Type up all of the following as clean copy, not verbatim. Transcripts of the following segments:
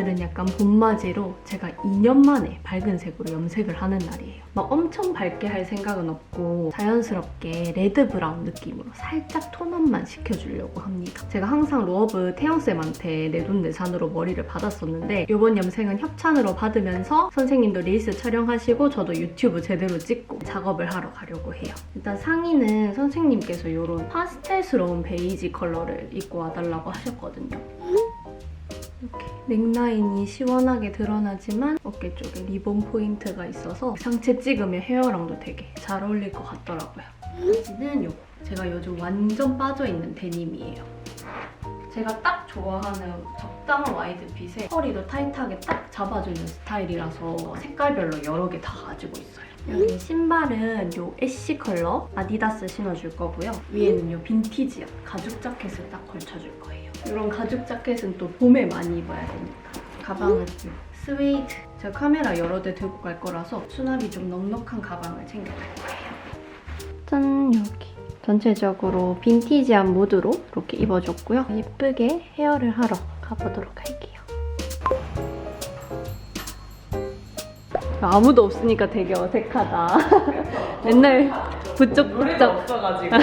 오늘은 약간 봄맞이로 제가 2년 만에 밝은 색으로 염색을 하는 날이에요. 막 엄청 밝게 할 생각은 없고 자연스럽게 레드 브라운 느낌으로 살짝 톤업만 시켜주려고 합니다. 제가 항상 로어브 태영쌤한테 내돈내산으로 머리를 받았었는데 이번 염색은 협찬으로 받으면서 선생님도 릴스 촬영하시고 저도 유튜브 제대로 찍고 작업을 하러 가려고 해요. 일단 상의는 선생님께서 이런 파스텔스러운 베이지 컬러를 입고 와달라고 하셨거든요. 이렇게 넥라인이 시원하게 드러나지만 어깨 쪽에 리본 포인트가 있어서 상체 찍으면 헤어랑도 되게 잘 어울릴 것 같더라고요. 바지는 요거. 제가 요즘 완전 빠져있는 데님이에요. 제가 딱 좋아하는 적당한 와이드핏에 허리도 타이트하게 딱 잡아주는 스타일이라서 색깔별로 여러 개 다 가지고 있어요. 여기 신발은 요 애쉬 컬러 아디다스 신어줄 거고요. 위에는 요 빈티지한 가죽 자켓을 딱 걸쳐줄 거예요. 이런 가죽 자켓은 또 봄에 많이 입어야 됩니다. 가방은 요 스웨이드. 제가 카메라 여러 대 들고 갈 거라서 수납이 좀 넉넉한 가방을 챙겨갈 거예요. 짠! 여기. 전체적으로 빈티지한 무드로 이렇게 입어줬고요. 예쁘게 헤어를 하러 가보도록 할게요. 아무도 없으니까 되게 어색하다. 맨날 부쩍부쩍 없어가지고.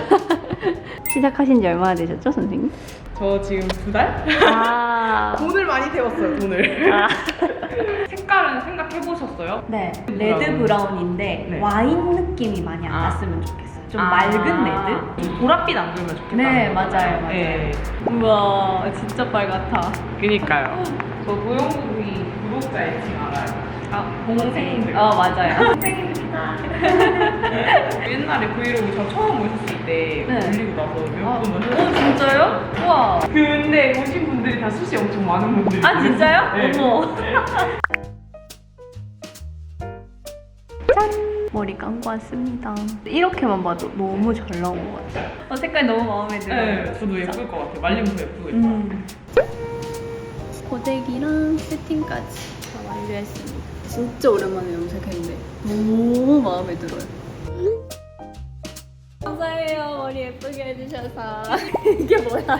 시작하신 지 얼마나 되셨죠, 선생님? 저 지금 2달? 아, 돈을 많이 태웠어요, 돈을. 아. 색깔은 생각해보셨어요? 네, 레드 브라운인데 네. 와인 느낌이 많이 안 났으면 좋겠어요. 좀 맑은 레드? 좀 보랏빛 안 주면 좋겠다. 네, 맞아요. 네. 우와, 진짜 빨갛다. 그니까요. 저 고영국이 구독자 애칭 알아요? 동생들. 맞아요. 옛날에 브이로그 저 처음 오셨을 때 네. 올리고 나서 몇 분 오셨어요? 진짜요? 우와. 근데 오신 분들이 다 숱이 엄청 많은 분들이. 아, 진짜요? 네. 어머. 짠! 머리 감고 왔습니다. 이렇게만 봐도 너무 잘 나온 것 같아요. 색깔 너무 마음에 들어요. 네, 저도 예쁠 것 같아요. 말리면 더 예쁘겠다. 고데기랑 세팅까지 다 완료했습니다. 진짜 오랜만에 염색했는데 너무 마음에 들어요. 감사해요. 머리 예쁘게 해주셔서. 이게 뭐야?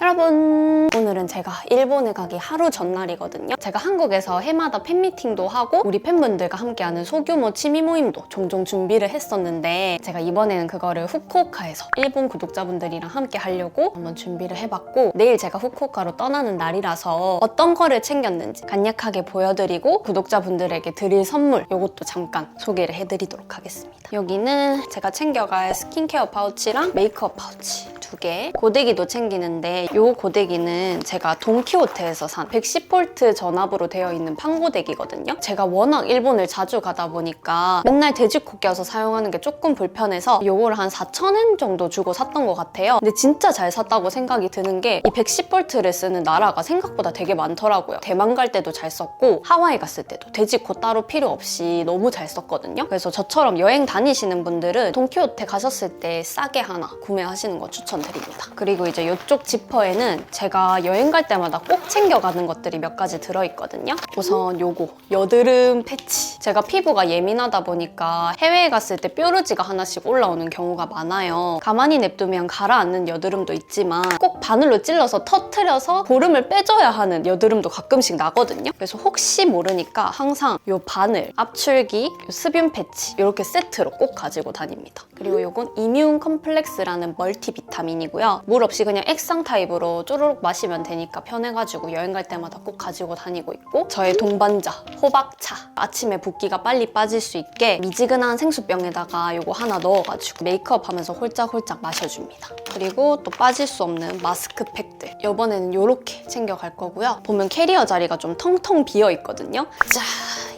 여러분, 오늘은 제가 일본에 가기 하루 전날이거든요. 제가 한국에서 해마다 팬미팅도 하고 우리 팬분들과 함께하는 소규모 취미 모임도 종종 준비를 했었는데 제가 이번에는 그거를 후쿠오카에서 일본 구독자분들이랑 함께 하려고 한번 준비를 해봤고 내일 제가 후쿠오카로 떠나는 날이라서 어떤 거를 챙겼는지 간략하게 보여드리고 구독자분들에게 드릴 선물 이것도 잠깐 소개를 해드리도록 하겠습니다. 여기는 제가 챙겨갈 스킨케어 파우치랑 메이크업 파우치 2개, 고데기도 챙기는데 이 고데기는 제가 돈키호테에서 산 110V 전압으로 되어 있는 판고데기거든요. 제가 워낙 일본을 자주 가다 보니까 맨날 돼지코 껴서 사용하는 게 조금 불편해서 이거를 한 4,000엔 정도 주고 샀던 것 같아요. 근데 진짜 잘 샀다고 생각이 드는 게 이 110V를 쓰는 나라가 생각보다 되게 많더라고요. 대만 갈 때도 잘 썼고 하와이 갔을 때도 돼지코 따로 필요 없이 너무 잘 썼거든요. 그래서 저처럼 여행 다니시는 분들은 돈키호테 가셨을 때 싸게 하나 구매하시는 거 추천드립니다. 그리고 이제 이쪽 지퍼에는 제가 여행 갈 때마다 꼭 챙겨가는 것들이 몇 가지 들어있거든요. 우선 요거 여드름 패치. 제가 피부가 예민하다 보니까 해외에 갔을 때 뾰루지가 하나씩 올라오는 경우가 많아요. 가만히 냅두면 가라앉는 여드름도 있지만 꼭 바늘로 찔러서 터트려서 고름을 빼줘야 하는 여드름도 가끔씩 나거든요. 그래서 혹시 모르니까 항상 요 바늘, 압출기, 요 수분 패치 이렇게 세트로 꼭 가지고 다닙니다. 그리고 요건 이뮨 컴플렉스라는 멀티비타민이고요. 물 없이 그냥 액상 타입으로 쪼르륵 마시면 되니까 편해가지고 여행 갈 때마다 꼭 가지고 다니고 있고 저의 동반자 호박차. 아침에 붓기가 빨리 빠질 수 있게 미지근한 생수병에다가 요거 하나 넣어가지고 메이크업 하면서 홀짝홀짝 마셔줍니다. 그리고 또 빠질 수 없는 마스크팩들. 이번에는 요렇게 챙겨갈 거고요. 보면 캐리어 자리가 좀 텅텅 비어 있거든요. 자,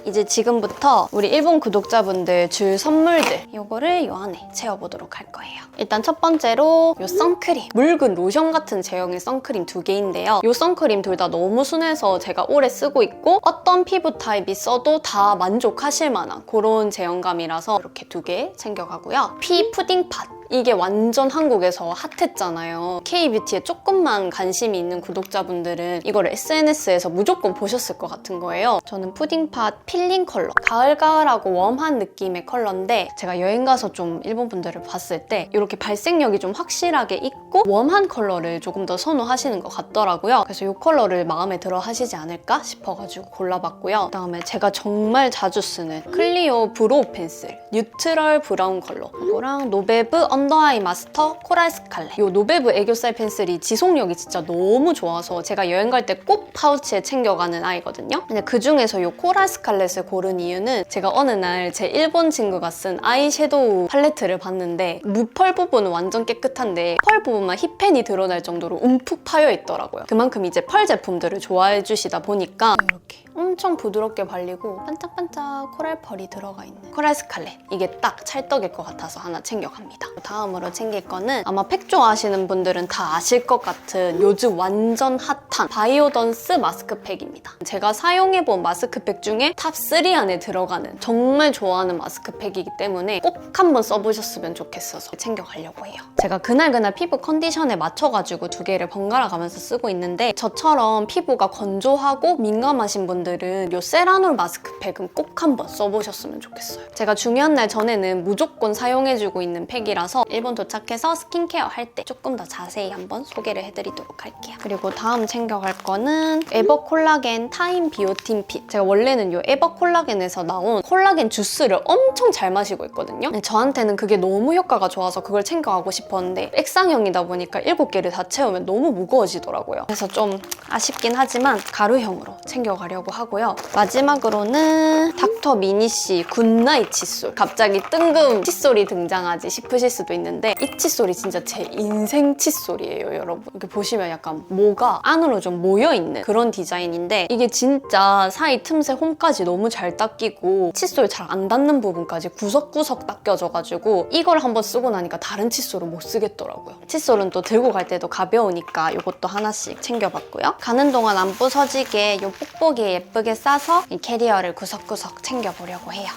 이제 지금부터 우리 일본 구독자분들 줄 선물들 요거를 요 안에 채워보도록 할 거예요. 일단 첫 번째로 요 선크림. 묽은 로션 같은 제형의 선크림 2개인데요. 요 선크림 둘 다 너무 순해서 제가 오래 쓰고 있고 어떤 피부 타입이 써도 다 만족하실 만한 그런 제형감이라서 이렇게 2개 챙겨가고요. 피 푸딩 팟. 이게 완전 한국에서 핫했잖아요. K-뷰티에 조금만 관심이 있는 구독자분들은 이거를 SNS에서 무조건 보셨을 것 같은 거예요. 저는 푸딩팟 필링 컬러. 가을가을하고 웜한 느낌의 컬러인데 제가 여행 가서 좀 일본 분들을 봤을 때 이렇게 발색력이 좀 확실하게 있고 웜한 컬러를 조금 더 선호하시는 것 같더라고요. 그래서 이 컬러를 마음에 들어 하시지 않을까 싶어가지고 골라봤고요. 그다음에 제가 정말 자주 쓰는 클리오 브로우 펜슬 뉴트럴 브라운 컬러 이거랑 노베브 언더아이 마스터 코랄 스칼렛. 이 노베브 애교살 펜슬이 지속력이 진짜 너무 좋아서 제가 여행 갈 때 꼭 파우치에 챙겨가는 아이거든요. 근데 그중에서 이 코랄 스칼렛을 고른 이유는 제가 어느 날 제 일본 친구가 쓴 아이섀도우 팔레트를 봤는데 무펄 부분은 완전 깨끗한데 펄 부분만 힙펜이 드러날 정도로 움푹 파여 있더라고요. 그만큼 이제 펄 제품들을 좋아해 주시다 보니까 이렇게 엄청 부드럽게 발리고 반짝반짝 코랄 펄이 들어가 있는 코랄 스칼렛. 이게 딱 찰떡일 것 같아서 하나 챙겨갑니다. 다음으로 챙길 거는 아마 팩 좋아하시는 분들은 다 아실 것 같은 요즘 완전 핫한 바이오던스 마스크팩입니다. 제가 사용해본 마스크팩 중에 탑3 안에 들어가는 정말 좋아하는 마스크팩이기 때문에 꼭 한번 써보셨으면 좋겠어서 챙겨가려고 해요. 제가 그날그날 피부 컨디션에 맞춰가지고 두 개를 번갈아 가면서 쓰고 있는데 저처럼 피부가 건조하고 민감하신 분들은 이 세라놀 마스크팩은 꼭 한번 써보셨으면 좋겠어요. 제가 중요한 날 전에는 무조건 사용해주고 있는 팩이라서 일본 도착해서 스킨케어 할 때 조금 더 자세히 한번 소개를 해드리도록 할게요. 그리고 다음 챙겨갈 거는 에버콜라겐 타임 비오틴 핏. 제가 원래는 이 에버콜라겐에서 나온 콜라겐 주스를 엄청 잘 마시고 있거든요. 근데 저한테는 그게 너무 효과가 좋아서 그걸 챙겨가고 싶었는데 액상형이다 보니까 7개를 다 채우면 너무 무거워지더라고요. 그래서 좀 아쉽긴 하지만 가루형으로 챙겨가려고 하고요. 마지막으로는 닥터 미니씨 굿나잇 칫솔. 갑자기 뜬금 칫솔이 등장하지 싶으실 수도 있는데 이 칫솔이 진짜 제 인생 칫솔이에요, 여러분. 이렇게 보시면 약간 모가 안으로 좀 모여있는 그런 디자인인데 이게 진짜 사이 틈새 홈까지 너무 잘 닦이고 칫솔 잘 안 닿는 부분까지 구석구석 닦여져가지고 이걸 한번 쓰고 나니까 다른 칫솔은 못 쓰겠더라고요. 칫솔은 또 들고 갈 때도 가벼우니까 이것도 하나씩 챙겨봤고요. 가는 동안 안 부서지게 이 뽁뽁이에 예쁘게 싸서 이 캐리어를 구석구석 챙겨보려고 해요.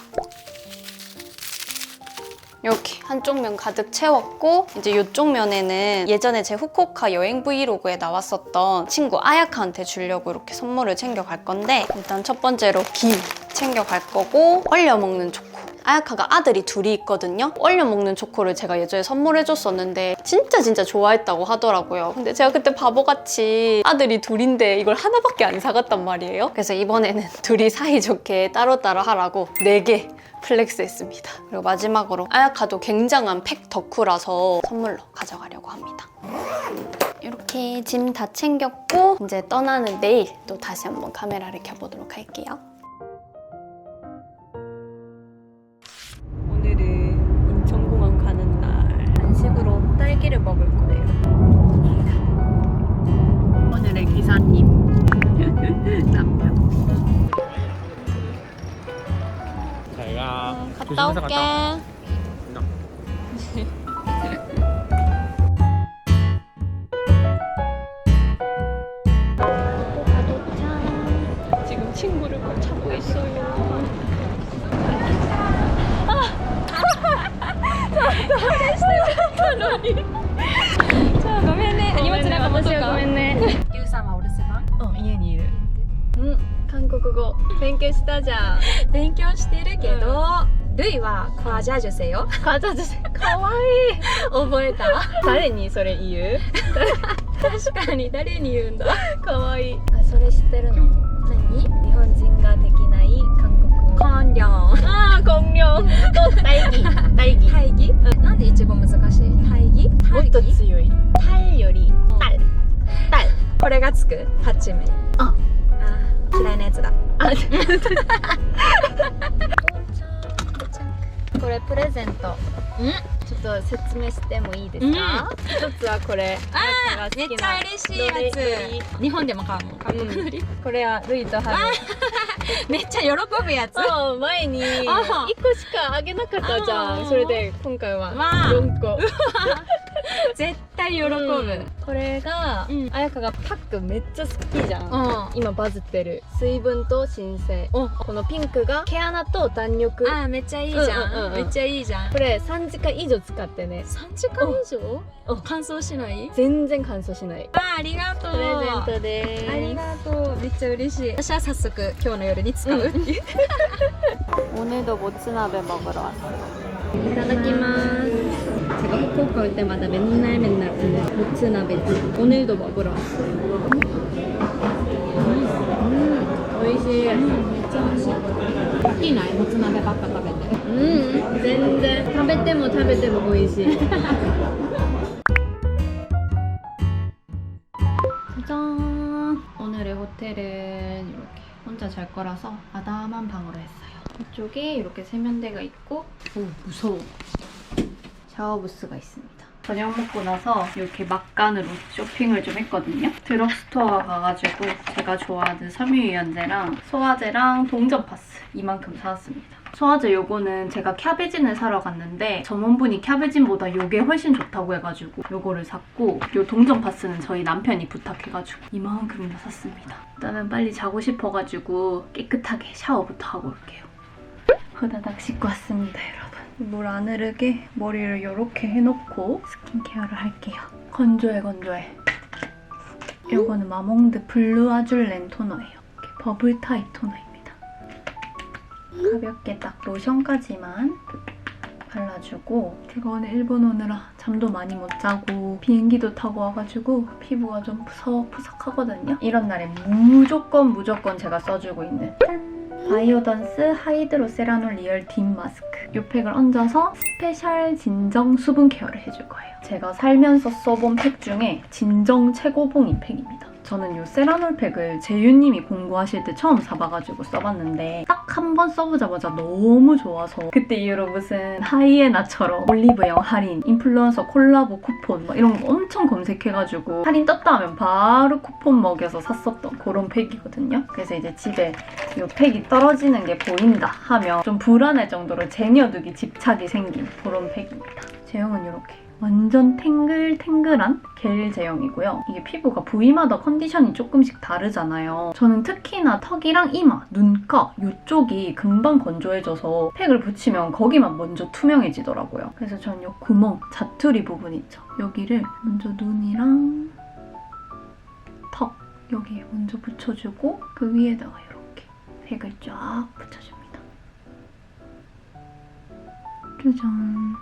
이렇게 한쪽 면 가득 채웠고 이제 이쪽 면에는 예전에 제 후쿠오카 여행 브이로그에 나왔었던 친구 아야카한테 주려고 이렇게 선물을 챙겨갈 건데 일단 첫 번째로 기우 챙겨갈 거고 얼려 먹는 초코. 아야카가 아들이 둘이 있거든요. 얼려 먹는 초코를 제가 예전에 선물해줬었는데 진짜 좋아했다고 하더라고요. 근데 제가 그때 바보같이 아들이 둘인데 이걸 하나밖에 안 사갔단 말이에요. 그래서 이번에는 둘이 사이좋게 따로따로 하라고 4개 플렉스했습니다. 그리고 마지막으로 아야카도 굉장한 팩 덕후라서 선물로 가져가려고 합니다. 이렇게 짐 다 챙겼고 이제 떠나는 내일 또 다시 한번 카메라를 켜보도록 할게요. 오늘은 인천공항 가는 날 간식으로 딸기를 먹을 거예요. 오늘의 기사님 남편. 잘가. 갔다 올게. 지금 친구를 뭘 찾고 있어요.ごめんね。荷物なんか持とうか。ごめんね。ゆうさんはお留守番？家にいる。韓国語勉強したじゃん。勉強してるけど、ルイは과자 주세요。과자 주세요. かわいい。覚えた？誰にそれ言う？確かに誰に言うんだ。かわいい。あ、それ知ってるの？何？日本人ができない韓国語。コンリョン。あー、こんにょん。と、大義。大義。大義？なんで一語難しい？大義？もっと強い。タイよりタル。タル。これがつく？8名。あ。嫌いなやつだ。あ、これプレゼント。ちょっと説明してもいいですか？一つはこれ。あー、めっちゃ嬉しいやつ。日本でも買うの？韓国のり。これはルイとハめっちゃ喜ぶやつ。ル。前に1個しかあげなかったじゃん。それで今回はわあ4個。絶対対喜ぶ。これが、彩香がパックめっちゃ好きじゃん。今バズってる。水分と新鮮。このピンクが毛穴と弾力。あーめっちゃいいじゃん。めっちゃいいじゃん。これ3時間以上使ってね。3時間以上？乾燥しない？全然乾燥しない。ありがとう。プレゼントです。ありがとう。めっちゃ嬉しい。私は早速今日の夜に使う。 오늘도 모츠나베 먹으러 왔어요. いただきます. 제가 후쿠오카 올 때마다 맨날 오는 모츠나베. 오늘도 먹으러 왔어요. 오이시. 진짜 맛있어. 好きないもつ鍋ばっか食べて。全然食べても美味しい。 짜잔! 오늘의 호텔은 이렇게 혼자 잘 거라서 아담한 방으로 했어요. 이쪽에 이렇게 세면대가 있고, 오 무서워. 샤워 부스가 있습니다. 저녁 먹고 나서 이렇게 막간으로 쇼핑을 좀 했거든요. 드럭스토어 가가지고 제가 좋아하는 섬유유연제랑 소화제랑 동전 파스 이만큼 사왔습니다. 소화제 요거는 제가 캬베진을 사러 갔는데 점원분이 캬베진보다 요게 훨씬 좋다고 해가지고 요거를 샀고, 요 동전 파스는 저희 남편이 부탁해가지고 이만큼이나 샀습니다. 일단은 빨리 자고 싶어가지고 깨끗하게 샤워부터 하고 올게요. 후다닥 씻고 왔습니다, 여러분. 물 안 흐르게 머리를 이렇게 해놓고 스킨케어를 할게요. 건조해. 요거는 마몽드 블루 아줄렌 토너예요. 이렇게 버블 타입 토너입니다. 가볍게 딱 로션까지만 발라주고, 제가 오늘 일본 오느라 잠도 많이 못 자고 비행기도 타고 와가지고 피부가 좀 푸석푸석하거든요. 이런 날에 무조건 제가 써주고 있는 바이오던스 하이드로 세라놀 리얼 딥 마스크. 이 팩을 얹어서 스페셜 진정 수분 케어를 해줄 거예요. 제가 살면서 써본 팩 중에 진정 최고봉인 팩입니다. 저는 이 세라놀 팩을 재윤님이 공부하실 때 처음 사봐가지고 써봤는데 딱 한 번 써보자마자 너무 좋아서 그때 이후로 무슨 하이에나처럼 올리브영 할인, 인플루언서 콜라보 쿠폰 막 이런 거 엄청 검색해가지고 할인 떴다 하면 바로 쿠폰 먹여서 샀었던 그런 팩이거든요. 그래서 이제 집에 이 팩이 떨어지는 게 보인다 하면 좀 불안할 정도로 쟁여두기 집착이 생긴 그런 팩입니다. 제형은 이렇게 완전 탱글탱글한 겔 제형이고요. 이게 피부가 부위마다 컨디션이 조금씩 다르잖아요. 저는 특히나 턱이랑 이마, 눈가 이쪽이 금방 건조해져서 팩을 붙이면 거기만 먼저 투명해지더라고요. 그래서 전 이 구멍, 자투리 부분 있죠? 여기를 먼저 눈이랑 턱 여기에 먼저 붙여주고 그 위에다가 이렇게 팩을 쫙 붙여줍니다. 짜잔!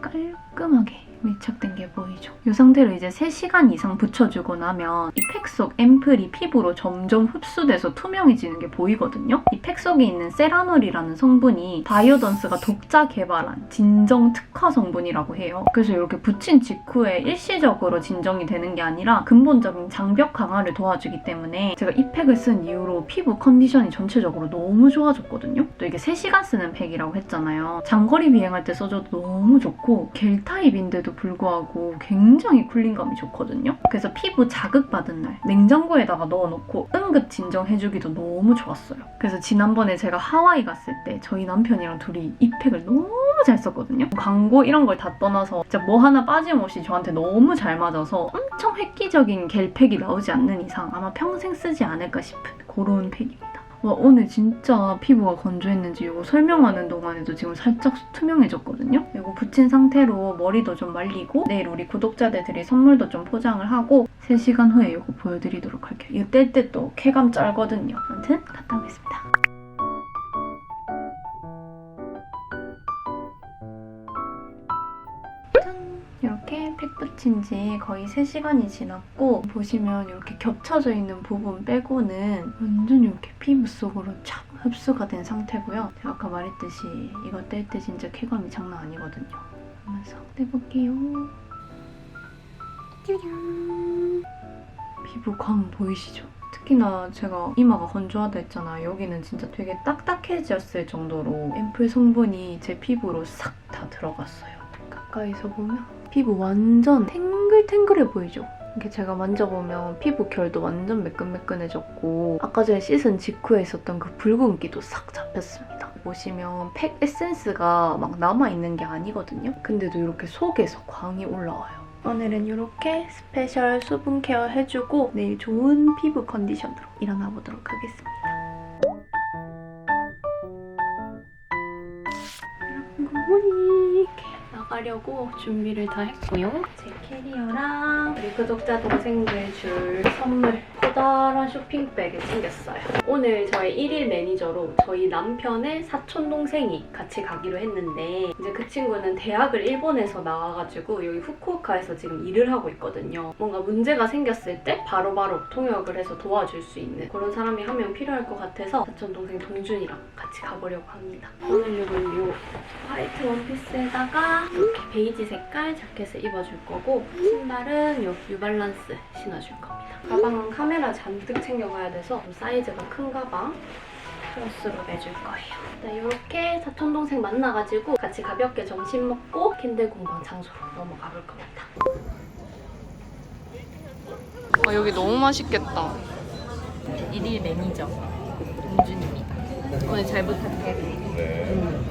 깔끔하게 밀착된 게 보이죠? 이 상태로 이제 3시간 이상 붙여주고 나면 이 팩 속 앰플이 피부로 점점 흡수돼서 투명해지는 게 보이거든요? 이 팩 속에 있는 세라놀이라는 성분이 바이오던스가 독자 개발한 진정 특화 성분이라고 해요. 그래서 이렇게 붙인 직후에 일시적으로 진정이 되는 게 아니라 근본적인 장벽 강화를 도와주기 때문에 제가 이 팩을 쓴 이후로 피부 컨디션이 전체적으로 너무 좋아졌거든요? 또 이게 3시간 쓰는 팩이라고 했잖아요. 장거리 비행할 때 써줘도 너무 좋고 겔 타입인데도 불구하고 굉장히 쿨링감이 좋거든요. 그래서 피부 자극받은 날 냉장고에다가 넣어놓고 응급 진정해주기도 너무 좋았어요. 그래서 지난번에 제가 하와이 갔을 때 저희 남편이랑 둘이 이 팩을 너무 잘 썼거든요. 광고 이런 걸 다 떠나서 진짜 뭐 하나 빠짐없이 저한테 너무 잘 맞아서 엄청 획기적인 겔 팩이 나오지 않는 이상 아마 평생 쓰지 않을까 싶은 그런 팩입니다. 와, 오늘 진짜 피부가 건조했는지 이거 설명하는 동안에도 지금 살짝 투명해졌거든요? 이거 붙인 상태로 머리도 좀 말리고 내일 우리 구독자들이 선물도 좀 포장을 하고 3시간 후에 이거 보여드리도록 할게요. 이거 뗄 때 또 쾌감 쩔거든요. 아무튼 갔다 오겠습니다. 이렇게 팩 붙인 지 거의 3시간이 지났고 보시면 이렇게 겹쳐져 있는 부분 빼고는 완전 이렇게 피부 속으로 촥 흡수가 된 상태고요. 제가 아까 말했듯이 이거 뗄 때 진짜 쾌감이 장난 아니거든요. 하면서 떼볼게요. 짜잔! 피부 광 보이시죠? 특히나 제가 이마가 건조하다 했잖아요. 여기는 진짜 되게 딱딱해졌을 정도로 앰플 성분이 제 피부로 싹 다 들어갔어요. 가까이서 보면 피부 완전 탱글탱글해 보이죠? 이렇게 제가 만져보면 피부 결도 완전 매끈매끈해졌고 아까 전에 씻은 직후에 있었던 그 붉은기도 싹 잡혔습니다. 보시면 팩 에센스가 막 남아있는 게 아니거든요? 근데도 이렇게 속에서 광이 올라와요. 오늘은 이렇게 스페셜 수분 케어 해주고 내일 좋은 피부 컨디션으로 일어나 보도록 하겠습니다. 굿모닝! 나가려고 준비를 다 했고요. 제 캐리어랑 우리 구독자 동생들 줄 선물 커다란 쇼핑백을 챙겼어요. 오늘 저의 1일 매니저로 저희 남편의 사촌 동생이 같이 가기로 했는데 이제 그 친구는 대학을 일본에서 나와가지고 여기 후쿠오카에서 지금 일을 하고 있거든요. 뭔가 문제가 생겼을 때 바로바로 통역을 해서 도와줄 수 있는 그런 사람이 한 명 필요할 것 같아서 사촌 동생 동준이랑 같이 가보려고 합니다. 오늘 룩은 이 화이트 원피스에다가 이렇게 베이지 색깔 자켓을 입어줄 거고 신발은 이 뉴발란스 신어줄 겁니다. 가방은 카메라 잔뜩 챙겨가야 돼서 좀 사이즈가 큰 가방 크로스로 매줄 거예요. 이렇게 사촌동생 만나가지고 같이 가볍게 점심 먹고 캔들 공방 장소로 넘어가 볼 겁니다. 아, 여기 너무 맛있겠다. 1일 매니저 동준입니다. 오늘 잘 부탁해. 네.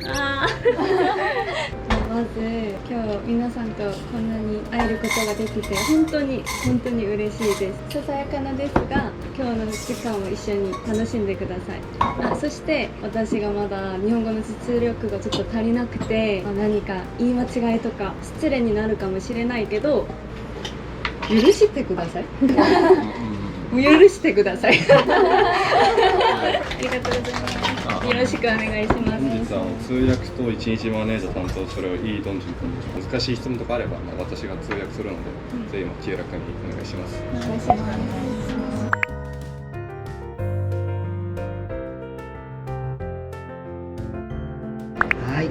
아. まず今日皆さんとこんなに会えることができて本当に嬉しいです。ささやかなですが今日の時間を一緒に楽しんでください。あ、そして私がまだ日本語の実力がちょっと足りなくて、何か言い間違いとか失礼になるかもしれないけど許してください。許してください。ありがとうございます。よろしくお願いします。本日は通訳と一日マネージャー担当するイ・ドンジュン君です。難しい質問とかあれば、私が通訳するので、ぜひ気柔らかにお願いします。お願いします。はい。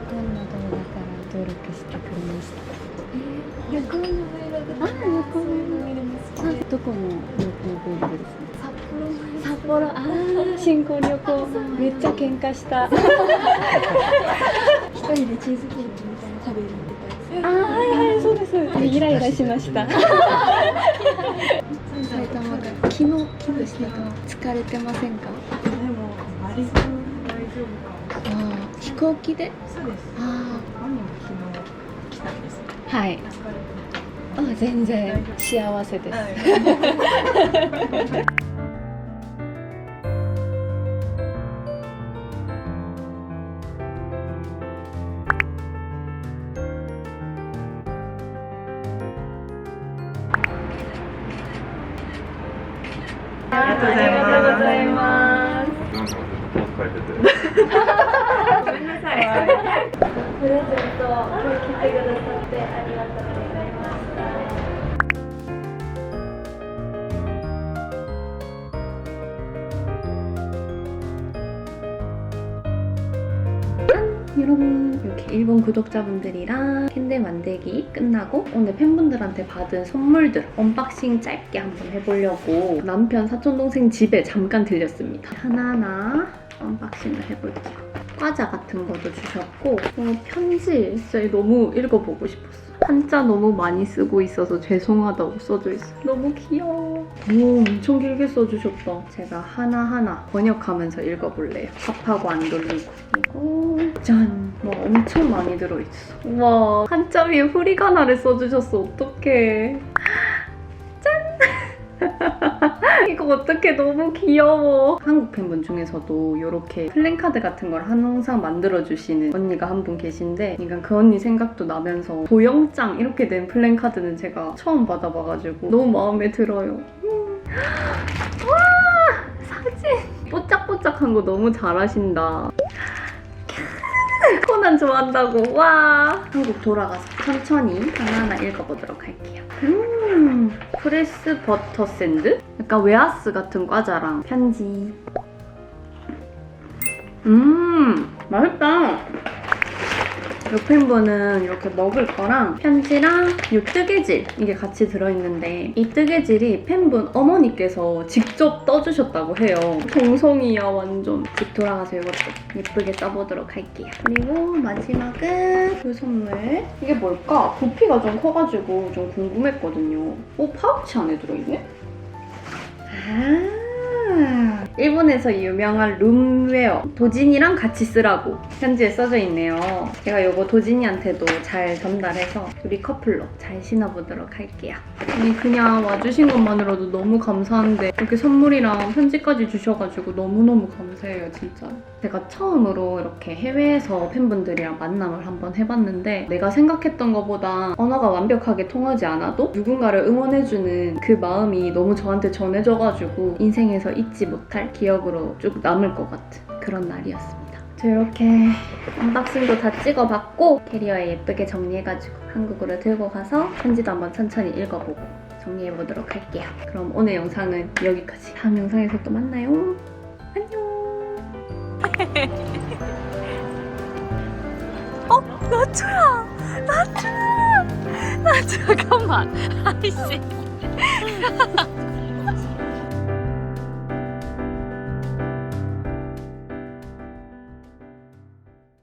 どんな動画から登録してくれました。旅行の Vlog。あ、旅行の Vlog 見れます。どこの旅行 Vlog ですか。札幌。ああ、新婚旅行。めっちゃ喧嘩した。一人でチーズケーキみたいな食べに行ってた。ああ、はいはい、そうです。イライラしました。埼玉が昨日でしたか。疲れてませんか。でも割と大丈夫か。ああ、飛行機で。そうです。ああ。兄も昨日来たんです。はい。あ、全然幸せです。ありがとうございます。なんかポーズ書いてて。ごめんなさい。プレゼント今日来てくださってありがとうございました。 여러분 이렇게 일본 구독자분들이랑 캔들 만들기 끝나고 오늘 팬분들한테 받은 선물들 언박싱 짧게 한번 해보려고 남편 사촌동생 집에 잠깐 들렸습니다. 하나하나 언박싱을 해볼게요. 과자 같은 것도 주셨고 편지 진짜 너무 읽어보고 싶었어. 한자 너무 많이 쓰고 있어서 죄송하다고 써져 있어. 너무 귀여워. 오, 엄청 길게 써주셨다. 제가 하나하나 번역하면서 읽어볼래요. 답하고 안 돌리고. 그리고 짠! 뭐 엄청 많이 들어있어. 우와, 한자 위에 후리가나를 써주셨어. 어떡해. 이거 어떡해, 너무 귀여워. 한국 팬분 중에서도 이렇게 플랜카드 같은 걸 항상 만들어주시는 언니가 한 분 계신데 그러니까 그 언니 생각도 나면서 도영장 이렇게 된 플랜카드는 제가 처음 받아봐가지고 너무 마음에 들어요. 와! 사진! 뽀짝뽀짝한 거 너무 잘하신다. 코난 좋아한다고. 와! 한국 돌아가서 천천히 하나하나 읽어보도록 할게요. 프레스 버터 샌드? 약간 웨하스 같은 과자랑 편지. 맛있다. 요 팬분은 이렇게 먹을 거랑 편지랑 요 뜨개질 이게 같이 들어있는데 이 뜨개질이 팬분 어머니께서 직접 떠주셨다고 해요. 동성이야 완전. 집 돌아가서 이것도 예쁘게 써보도록 할게요. 그리고 마지막은 그 선물. 이게 뭘까? 부피가 좀 커가지고 좀 궁금했거든요. 파우치 안에 들어있네? 일본에서 유명한 룸웨어 도진이랑 같이 쓰라고 편지에 써져 있네요. 제가 이거 도진이한테도 잘 전달해서 우리 커플로 잘 신어보도록 할게요. 아니 그냥 와주신 것만으로도 너무 감사한데 이렇게 선물이랑 편지까지 주셔가지고 너무너무 감사해요 진짜. 제가 처음으로 이렇게 해외에서 팬분들이랑 만남을 한번 해봤는데 내가 생각했던 것보다 언어가 완벽하게 통하지 않아도 누군가를 응원해주는 그 마음이 너무 저한테 전해져가지고 인생에서 잊지 못할 기억으로 쭉 남을 것 같은 그런 날이었습니다. 저 이렇게 언박싱도 다 찍어봤고 캐리어에 예쁘게 정리해가지고 한국으로 들고 가서 편지도 한번 천천히 읽어보고 정리해보도록 할게요. 그럼 오늘 영상은 여기까지. 다음 영상에서 또 만나요. 안녕. 나초야! 나초! 잠깐만. 아이씨.